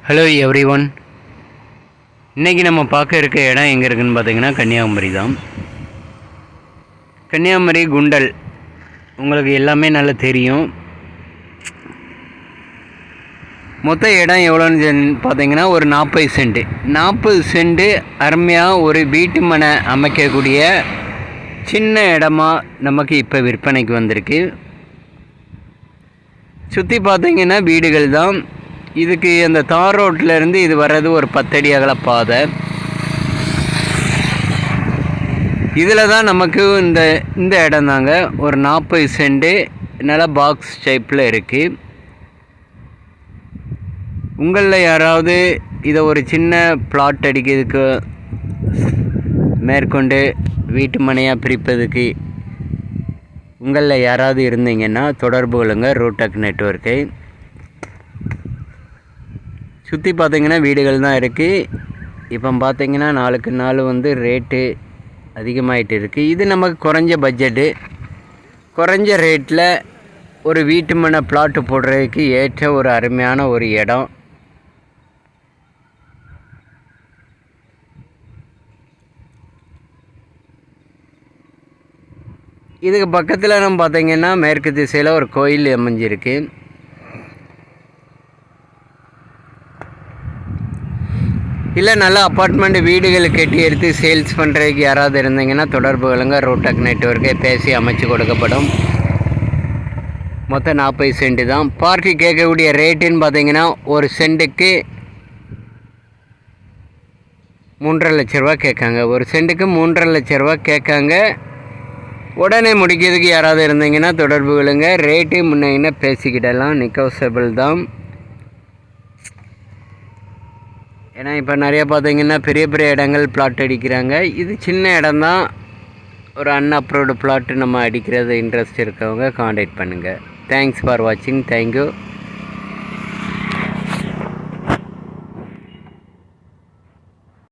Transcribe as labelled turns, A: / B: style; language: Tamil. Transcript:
A: Hello every one. இன்றைக்கி நம்ம பார்க்க இருக்க இடம் எங்கே இருக்குதுன்னு பார்த்தீங்கன்னா கன்னியாகுமரி தான். கன்னியாகுமரி குண்டல் உங்களுக்கு எல்லாமே நல்லா தெரியும். மொத்த இடம் எவ்வளோன்னு பார்த்தீங்கன்னா ஒரு 40 சென்ட்டு அருமையாக ஒரு வீட்டு மனை அமைக்கக்கூடிய சின்ன இடமா நமக்கு இப்போ விற்பனைக்கு வந்திருக்கு. சுற்றி பார்த்தீங்கன்னா வீடுகள் தான். இதுக்கு அந்த தார் ரோட்டிலேருந்து இது வர்றது ஒரு 10 அடி அகல பாதை. இதில் தான் நமக்கு இந்த இடம் தாங்க ஒரு 40 சென்ட்டு நல்லா பாக்ஸ் டைப்பில் இருக்குது. உங்களில் யாராவது இதை ஒரு சின்ன பிளாட் அடிக்கிறதுக்கு மேற்கொண்டு வீட்டு மனையாக பிரிப்பதுக்கு உங்களில் யாராவது இருந்தீங்கன்னா தொடர்பு கொள்ளுங்க ரூடெக் நெட்வொர்க்கை. சுற்றி பார்த்தீங்கன்னா வீடுகள் தான் இருக்குது. இப்போ பார்த்தீங்கன்னா நாளுக்கு நாள் ரேட்டு அதிகமாகிட்டு இருக்குது. இது நமக்கு குறைஞ்ச ரேட்டில் ஒரு வீட்டு மனை பிளாட்டு போடுறதுக்கு ஏற்ற ஒரு அருமையான ஒரு இடம். இதுக்கு பக்கத்தில் நம்ம பார்த்தீங்கன்னா மேற்கு திசையில் ஒரு கோயில் அமைஞ்சிருக்கு. இல்லை நல்ல அப்பார்ட்மெண்ட் வீடுகள் கட்டி எடுத்து சேல்ஸ் பண்ணுறதுக்கு யாராவது இருந்தீங்கன்னா தொடர்பு கொள்ளுங்க ரூடெக் நெட்வொர்க்கை பேசி அமைச்சு கொடுக்கப்படும். மொத்தம் 40 சென்ட்டு தான். பார்ட்டி கேட்கக்கூடிய ரேட்டுன்னு பார்த்தீங்கன்னா ஒரு சென்ட்டுக்கு 3.5 லட்ச ரூபா கேட்காங்க. ஒரு சென்ட்டுக்கு 3.5 லட்ச ரூபா கேட்காங்க. உடனே முடிக்கிறதுக்கு யாராவது இருந்தீங்கன்னா தொடர்பு கொள்ளுங்க. ரேட்டு முன்னே பேசிக்கிடலாம், நெகோசியபிள் தான். ஏன்னா இப்போ நிறையா பார்த்தீங்கன்னா பெரிய இடங்கள் பிளாட் அடிக்கிறாங்க. இது சின்ன இடம் தான். ஒரு அன்அப்ரூவ்டு பிளாட்டு நம்ம அடிக்கிறது இன்ட்ரெஸ்ட் இருக்கவங்க காண்டாக்ட் பண்ணுங்கள். தேங்க்ஸ் ஃபார் வாட்சிங். தேங்க்யூ.